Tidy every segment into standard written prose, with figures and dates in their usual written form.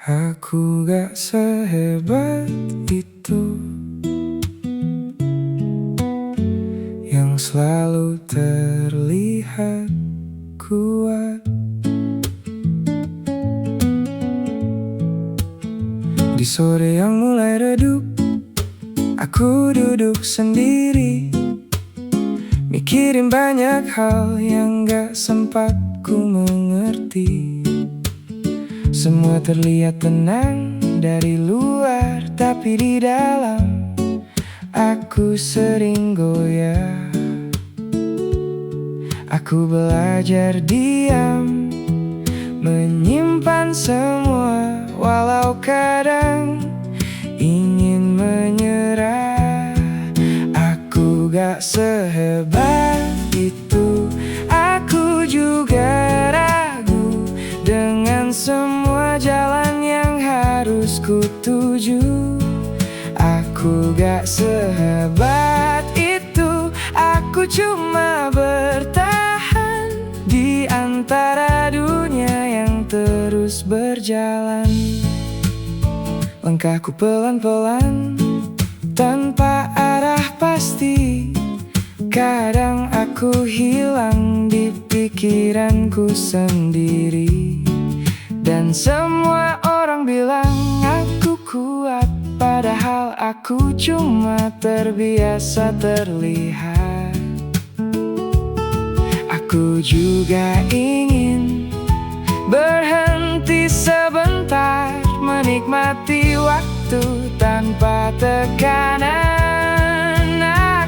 Aku gak sehebat itu yang selalu terlihat kuat. Di sore yang mulai redup, aku duduk sendiri, mikirin banyak hal yang gak sempat ku mengerti. Semua terlihat tenang dari luar, tapi di dalam aku sering goyah. Aku belajar diam, menyimpan semua, walau kadang ingin menyerah. Aku gak sehebat itu, aku juga ragu dengan semua jalan yang harus ku tuju. Aku gak sehebat itu, aku cuma bertahan di antara dunia yang terus berjalan. Langkahku pelan-pelan, tanpa arah pasti. Kadang aku hilang di pikiranku sendiri, dan semua orang bilang aku kuat, padahal aku cuma terbiasa terlihat. Aku juga ingin berhenti sebentar, menikmati waktu tanpa tekanan.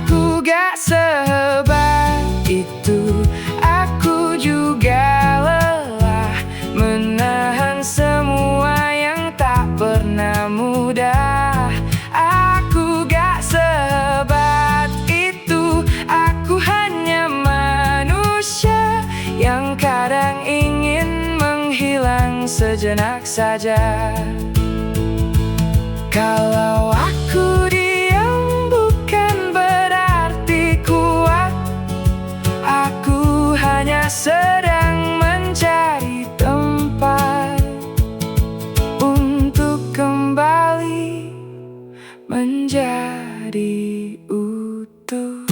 Aku gak sehebat itu, aku juga lelah menahan semua yang tak pernah mudah. Aku gak sehebat itu, aku hanya manusia yang kadang ingin menghilang sejenak saja. Kalau aku diam bukan berarti kuat, aku hanya sedang mencari tempat untuk kembali menjadi utuh.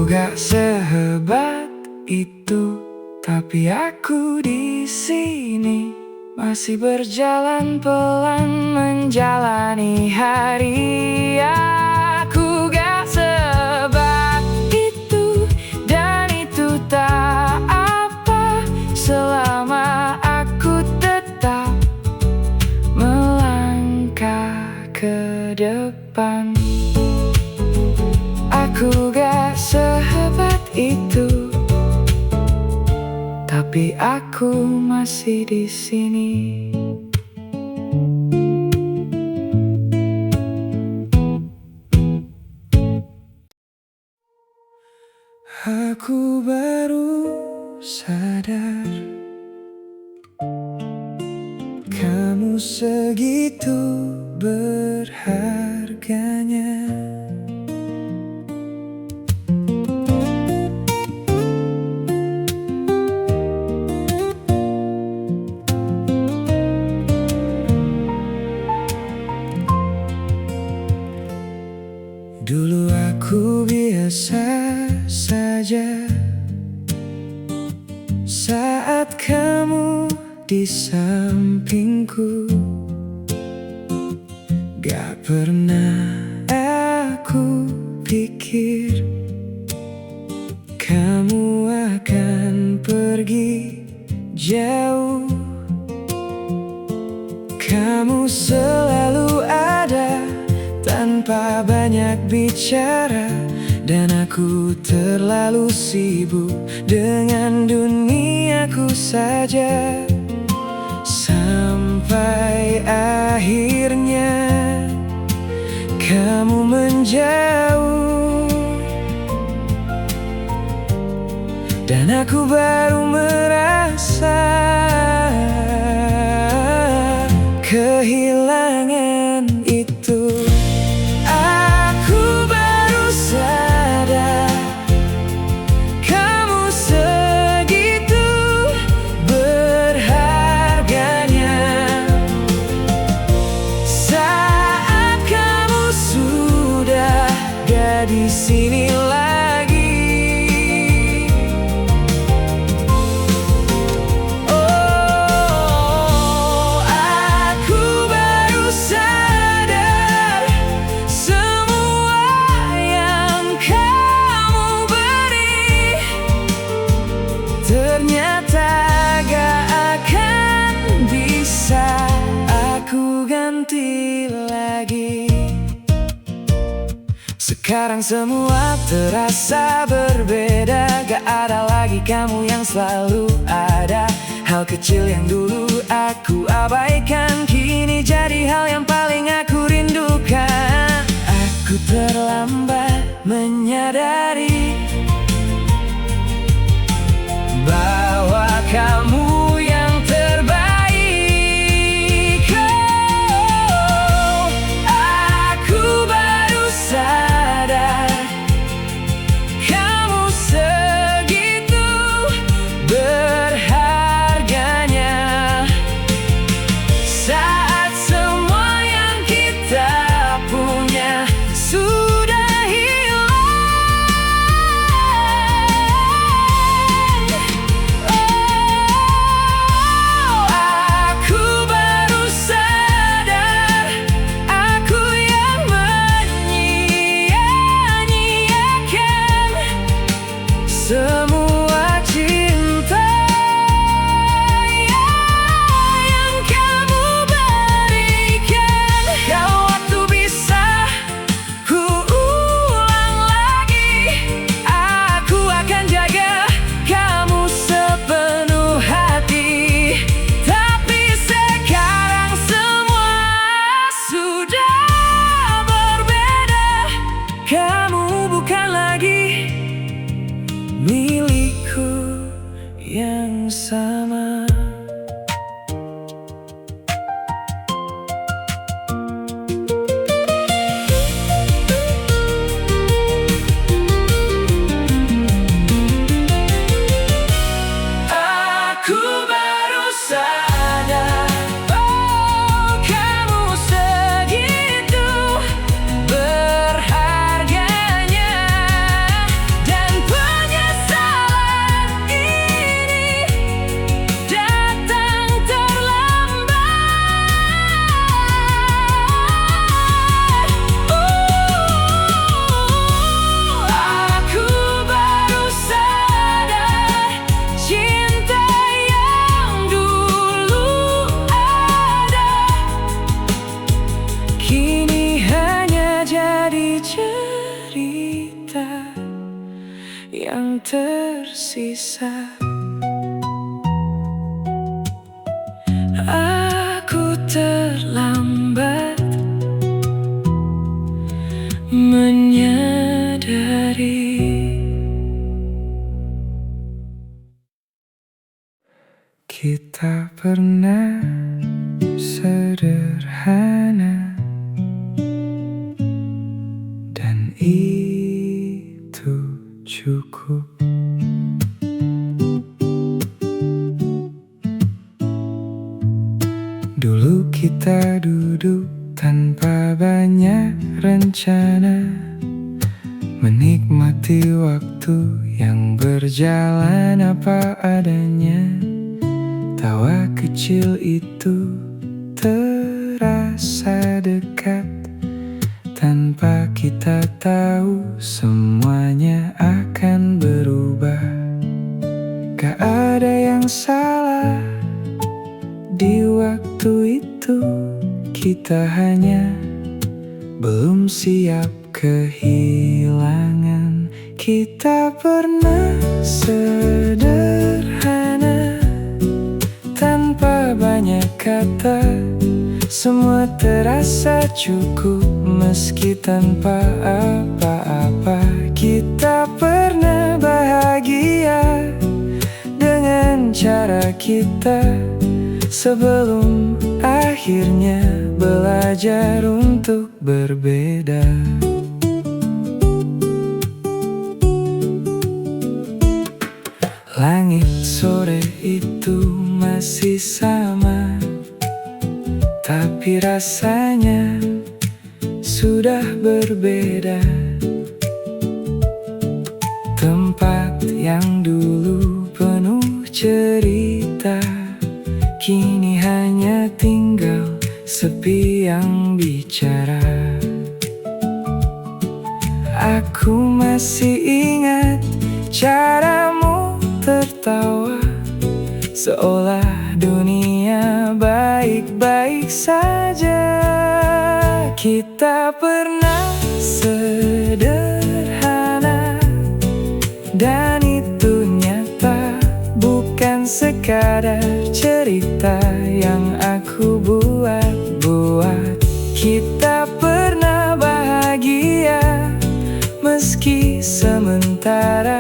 Gak sehebat itu, tapi aku di sini masih berjalan pelan menjalani hari. Aku gak sehebat itu, dan itu tak apa selama aku tetap melangkah ke depan. Aku gak sehebat itu, tapi aku masih di sini. Aku baru sadar kamu segitu berharganya. Dulu aku biasa saja saat kamu di sampingku. Gak pernah aku pikir kamu akan pergi jauh. Kamu selalu ada tanpa banyak bicara, dan aku terlalu sibuk dengan duniaku saja. Sampai akhirnya kamu menjauh, dan aku baru merasa kehilangan itu. sini lagi. Oh, aku baru sadar semua yang kamu beri ternyata gak akan bisa aku ganti lagi. Sekarang semua terasa berbeda, gak ada lagi kamu yang selalu ada. Hal kecil yang dulu aku abaikan kini jadi hal yang paling aku rindukan. Aku terlambat menyadari bahwa kamu yang terbaik. Oh, aku baru sadar kamu segitu berharganya. Saat semua yang kita punya sudah hilang, oh, aku baru sadar aku yang menyia-nyiakan semua cinta yang kamu berikan. Kalau waktu bisa ku ulang lagi, aku akan jaga kamu sepenuh hati. Tapi sekarang semua sudah berbeda, kamu bukan lagi milikku yang sama. Aku baru sadar, oh, kamu segitu berharganya. Dan penyesalan ini datang terlambat. Aku baru sadar cinta yang dulu ada kini hanya jadi cerita yang tersisa. Aku terlambat menyadari. Kita pernah sederhana dan itu cukup. Dulu kita duduk tanpa banyak rencana, menikmati waktu yang berjalan apa adanya. Tawa kecil itu terasa dekat, tanpa kita tahu semuanya akan berubah. Gak ada yang salah di waktu itu, kita hanya belum siap kehilangan. Kita pernah sederhana tanpa banyak kata, semua terasa cukup meski tanpa apa-apa. Kita pernah bahagia dengan cara kita, sebelum akhirnya belajar untuk berbeda. Langit sore itu masih sama, tapi rasanya sudah berbeda. yang dulu penuh cerita, kini hanya tinggal sepi yang bicara. Aku masih ingat caramu tertawa, seolah dunia baik-baik saja. Kita pernah sederhana, dan itu nyata, bukan sekadar cerita yang aku buat-buat. Kita pernah bahagia, meski sementara,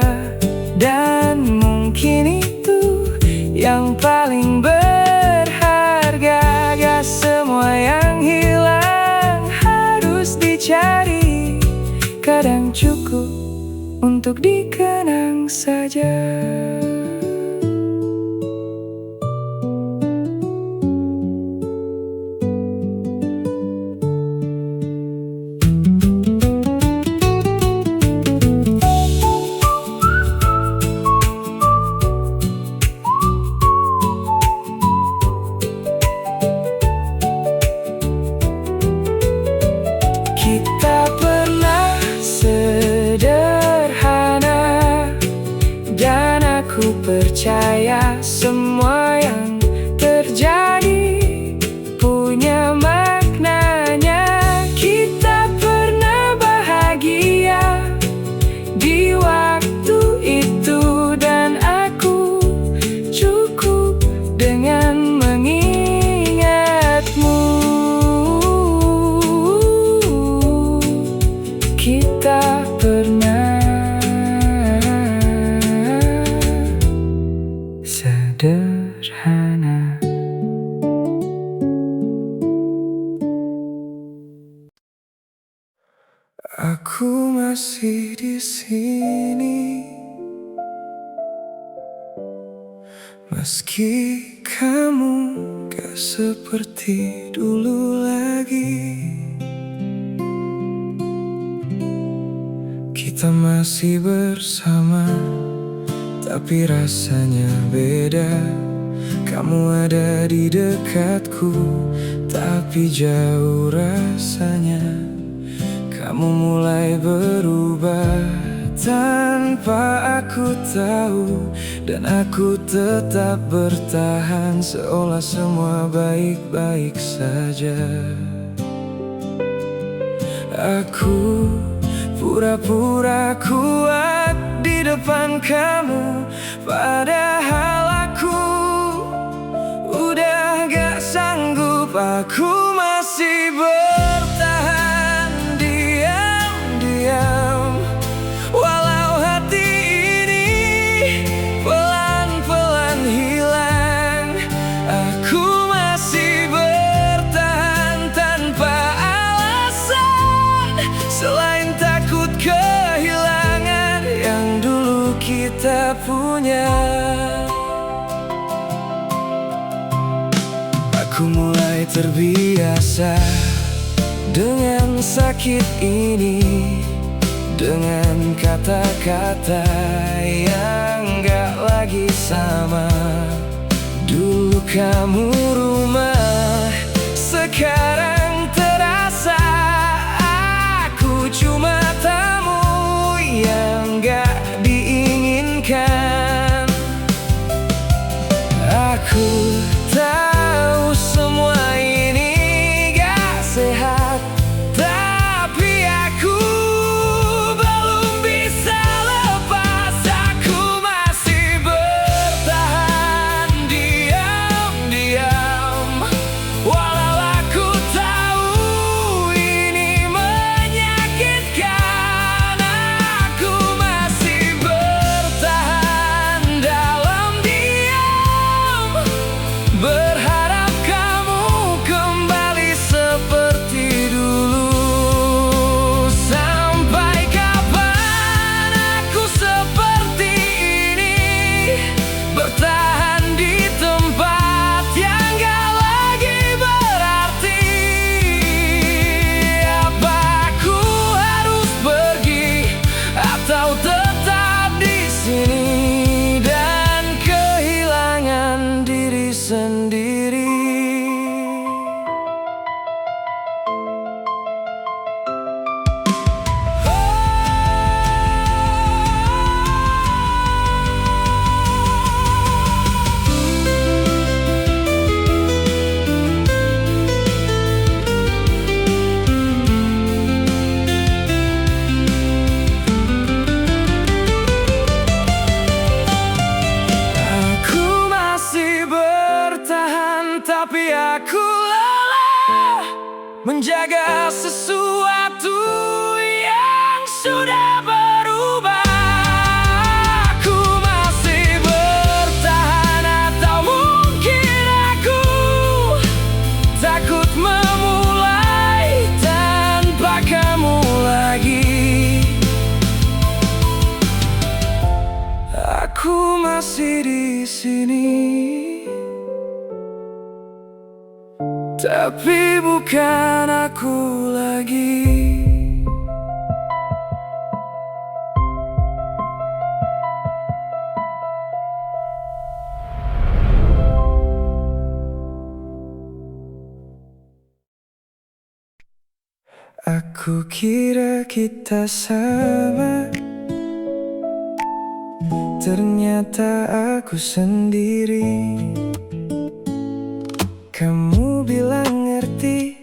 dan mungkin itu yang paling berharga. Gak semua yang hilang harus dicari, kadang cukup untuk dikenang saja. Kita pernah sederhana, dan aku percaya semua yang terjadi punya maknanya. Kita pernah bahagia di waktu itu, dan aku cukup dengan mengingatmu. Kita pernah sederhana. Aku masih di sini, meski kamu gak seperti dulu lagi. Kita masih bersama, tapi rasanya beda. Kamu ada di dekatku, tapi jauh rasanya. Kamu mulai berubah tanpa aku tahu, dan aku tetap bertahan seolah semua baik-baik saja. Aku pura-pura kuat di depan kamu, padahal aku udah gak sanggup. Aku masih bertahan diam-diam, walau hati ini pelan-pelan hilang. Aku masih bertahan tanpa alasan, selain takut kehilangan yang dulu kita punya. Aku mulai terbiasa dengan sakit ini, dengan kata-kata yang gak lagi sama. Dulu kamu rumah, sekarang terasa aku cuma tamu yang gak diinginkan. Aku tahu semua ini gak sehat, tapi aku belum bisa lepas. Aku masih bertahan diam-diam, walau aku tahu menjaga sesuatu yang sudah berubah. Aku masih bertahan, atau mungkin aku takut memulai tanpa kamu lagi. Aku masih di sini, tapi bukan aku lagi. Aku kira kita sama, ternyata aku sendiri. Kamu bilang ngerti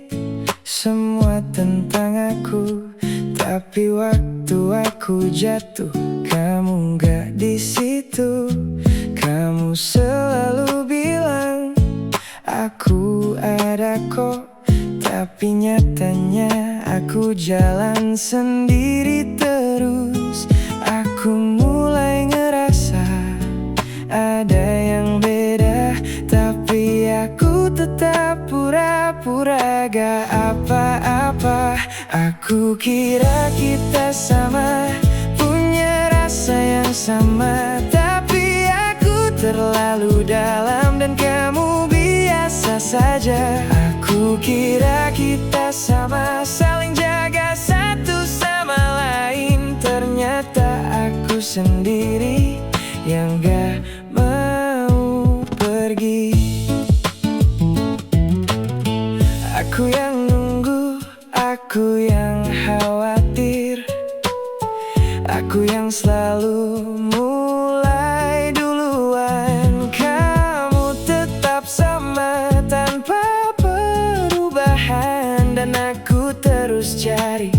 semua tentang aku, tapi waktu aku jatuh kamu gak di situ. Kamu selalu bilang aku ada kok, tapi nyatanya aku jalan sendiri terus. Aku mulai ngerasa ada yang beda, tapi aku tetap pura-pura gak apa-apa. Aku kira kita sama, punya rasa yang sama, tapi aku terlalu dalam dan kamu biasa saja. Aku kira kita sama, saling jaga satu sama lain, ternyata aku sendiri yang gak mau pergi. Aku yang nunggu, aku yang khawatir, aku yang selalu mulai duluan. Kamu tetap sama tanpa perubahan, dan aku terus cari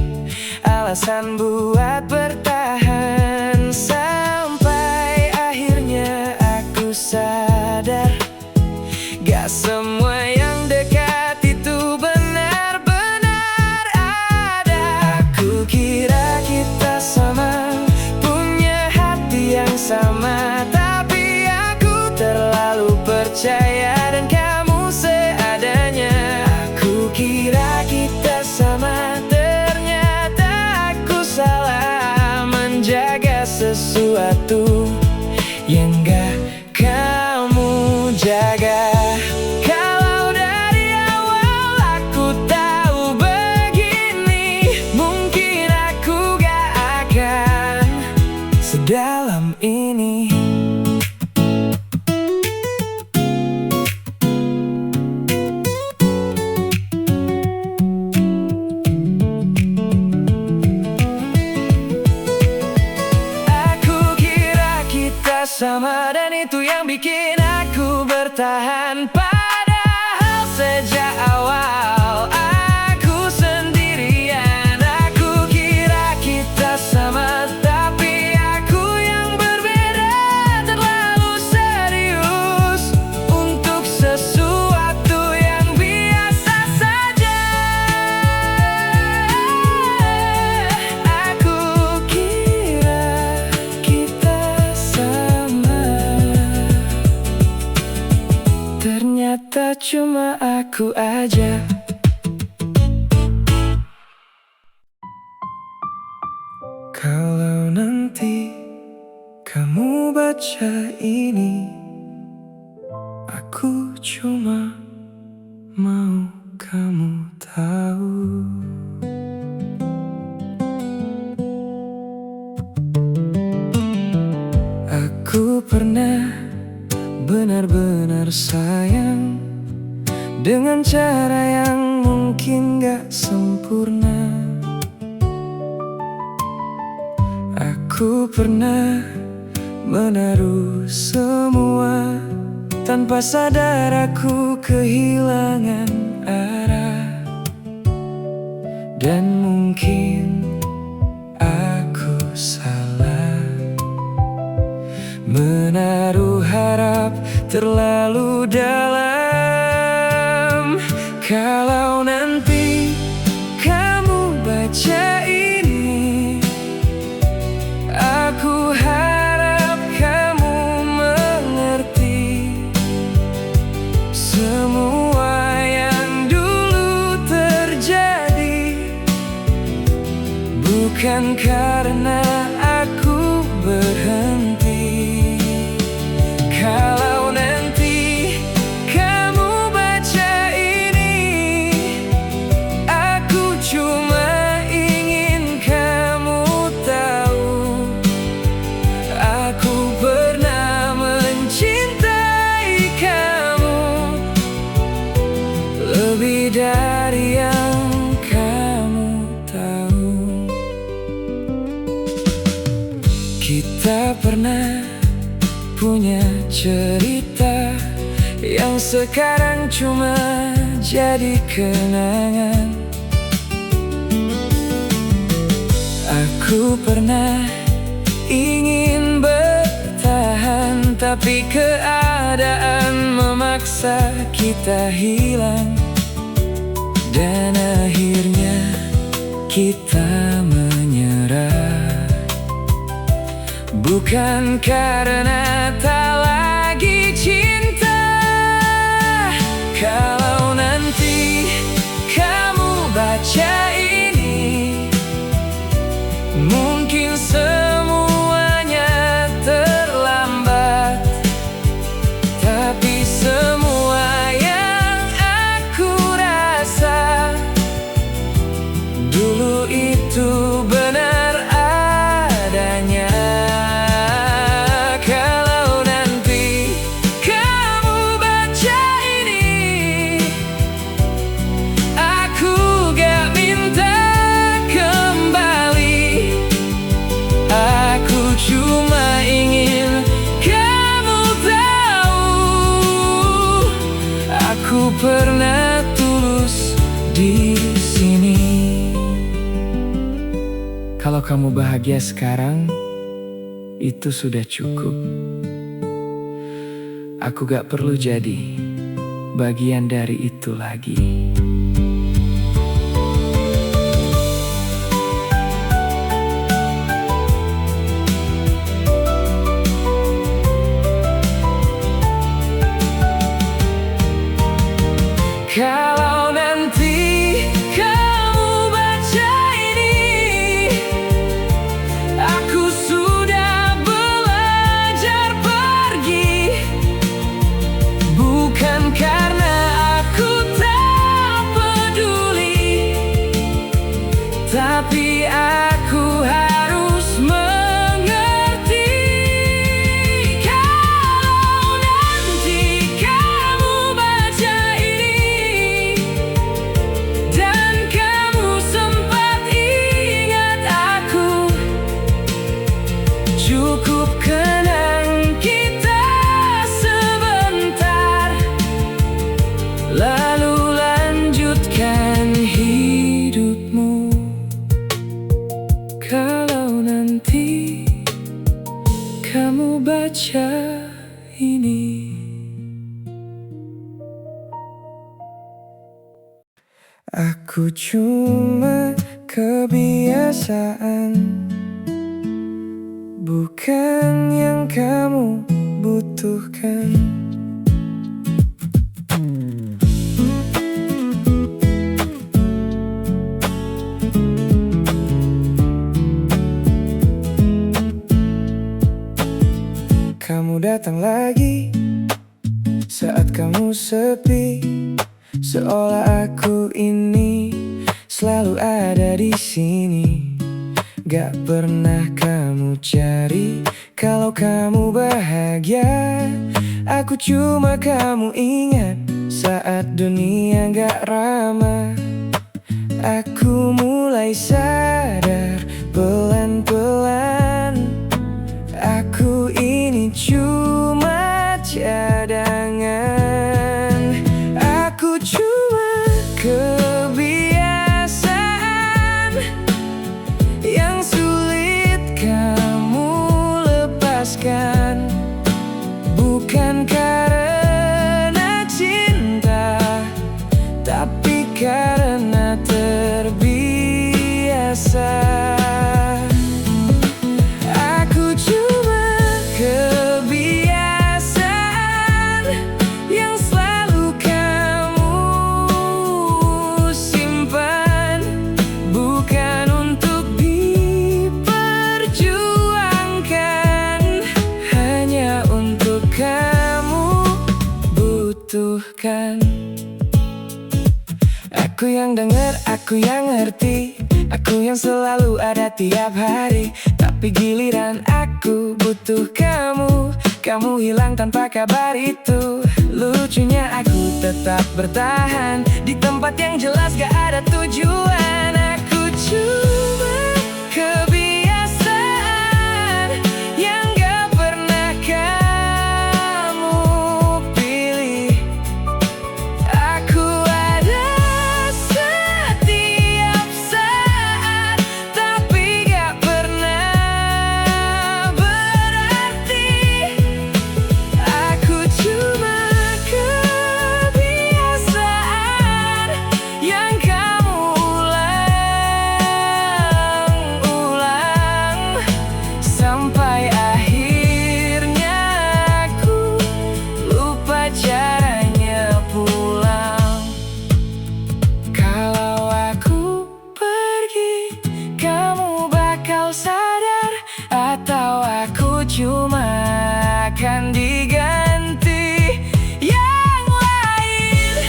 alasan buat bertahan. Sampai akhirnya aku sadar, gak semua yang dekat itu benar-benar ada. Aku kira kita sama, punya hati yang sama, tapi aku terlalu percaya dan kamu seadanya. Aku kira kita sama, ternyata aku salah menjaga sesuatu yang gak kamu jaga. Kalau dari awal aku tahu begini, mungkin aku gak akan sedalam ini. Aku kira kita sama, dan itu yang bikin aku bertahan. Padahal sejak awal aku sendirian. Aku kira kita sama, tapi aku yang berbeda, terlalu serius untuk sesuatu yang biasa saja. Aku kira kita sama, ternyata cuma aku aja. Kalau nanti kamu baca ini, aku cuma mau kamu tahu. Aku pernah benar-benar sayang, dengan cara yang mungkin gak sempurna. Aku pernah menaruh semua, tanpa sadar aku kehilangan arah. Dan mungkin aku salah menaruh harap terlalu dalam. Kalau nanti bukan karena aku berhenti. Kalau nanti kamu baca ini, aku cuma ingin kamu tahu, aku pernah mencintai kamu lebih dari yang kamu tahu. Kita pernah punya cerita yang sekarang cuma jadi kenangan. Aku pernah ingin bertahan, tapi keadaan memaksa kita hilang. Dan akhirnya kita menyerah, bukan karena tak lagi cinta. Kalau nanti kamu baca ini, mungkin semuanya terlambat, tapi semua yang aku rasa dulu itu benar adanya. Kalau nanti kamu baca ini, aku gak minta kembali, aku cuma ingin kamu tahu, aku pernah tulus di sini. Kalau kamu bahagia sekarang, itu sudah cukup. Aku gak perlu jadi bagian dari itu lagi. Kalau nanti kamu baca ini, aku sudah belajar pergi, bukan karena aku tak peduli, tapi aku harus mengerti. Kalau nanti kamu baca ini dan kamu sempat ingat aku, cukup kenang kita sebentar, lalu lanjutkan hidupmu. Kalau nanti kamu baca ini, aku cuma kebiasaan, bukan yang kamu butuhkan. Kamu datang lagi saat kamu sepi, seolah aku ini selalu ada di sini. Gak pernah kamu cari kalau kamu bahagia, aku cuma kamu ingat saat dunia gak ramah. Aku mulai sadar pelan-pelan, aku ini cuma cadangan. Aku cuma kebiasaan yang sulit kamu lepaskan, bukan karena cinta, tapi karena terbiasa. yang selalu ada tiap hari. Tapi giliran aku butuh kamu, kamu hilang tanpa kabar itu. Lucunya aku tetap bertahan di tempat yang jelas gak ada tujuan. Aku cuma kebiasaan yang gak pernah kamu pilih. Aku ada setiap saat, tapi gak pernah berarti. Aku cuma kebiasaan yang kamu ulang-ulang, sampai akhirnya aku lupa caranya pulang. Kalau aku pergi, kamu bakal sadar, atau aku cuma akan diganti yang lain.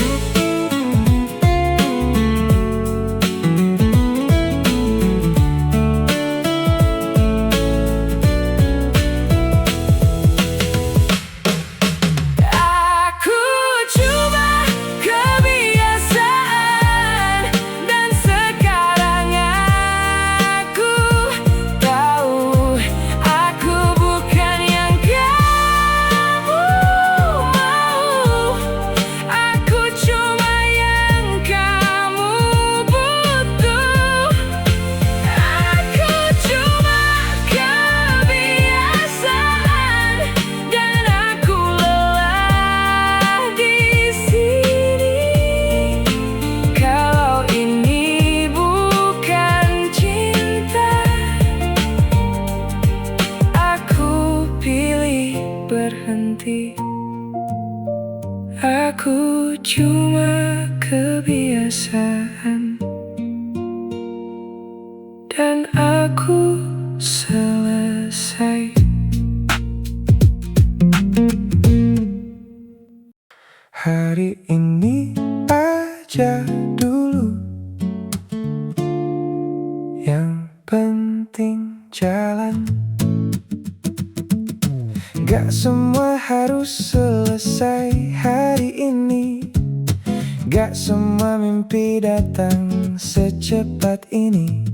Aku cuma kebiasaan, dan sekarang aku tahu aku bukan yang kamu mau. Aku cuma yang kamu butuh. Aku cuma kebiasaan, dan aku lelah di sini. Kalau ini bukan cinta, aku pilih berhenti. Aku cuma kebiasaan, dan aku selesai. Hari ini aja dulu, yang penting jalan. Gak semua harus selesai hari ini, gak semua mimpi datang secepat ini.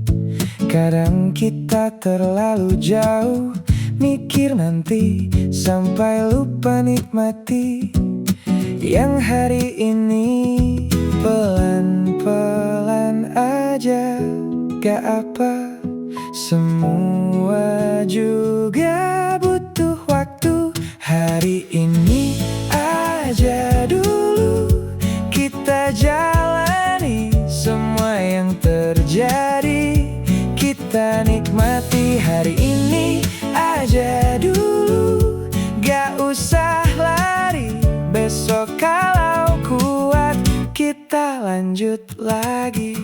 Kadang kita terlalu jauh, mikir nanti sampai lupa nikmati yang hari ini. Pelan-pelan aja, gak apa, semua juga butuh waktu. Hari ini aja dulu, kita jalani semua yang terjadi. Kita nikmati hari ini aja dulu, gak usah lari. Besok kalau kuat, kita lanjut lagi.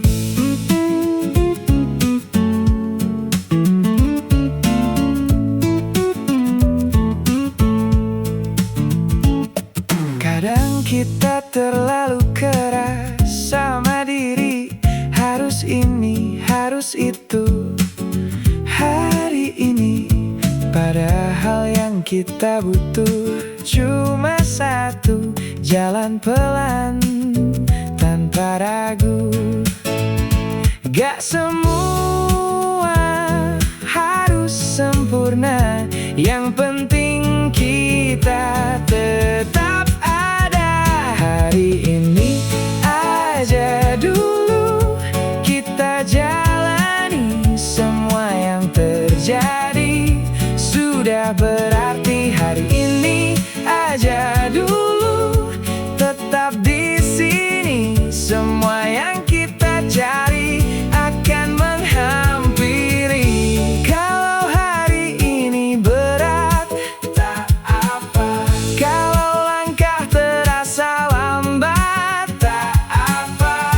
Kadang kita terlalu keras sama diri, harus ini, harus itu hari ini. Padahal yang kita butuh cuma satu, jalan pelan tanpa ragu. Gak semua harus sempurna, yang penting kita tetap ada. Hari ini aja dulu, kita jalani semua yang terjadi. Sudah berarti hari ini aja dulu, tetap di sini. Semua yang kita cari akan menghampiri. Kalau hari ini berat, tak apa. Kalau langkah terasa lambat, tak apa.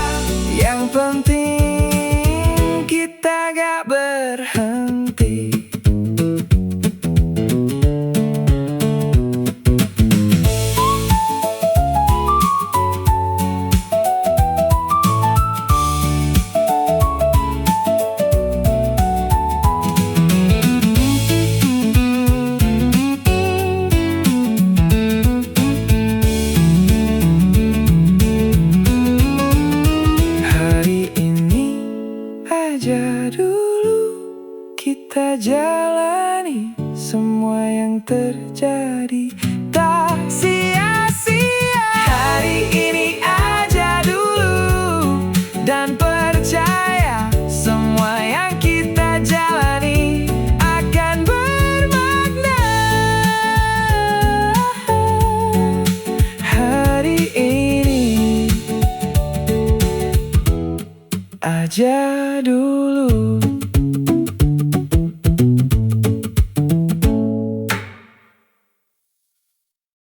Yang penting kita gak berhenti. kita jalani semua yang terjadi tak sia-sia. Hari ini aja dulu dan percaya semua yang kita jalani akan bermakna. Hari ini aja dulu.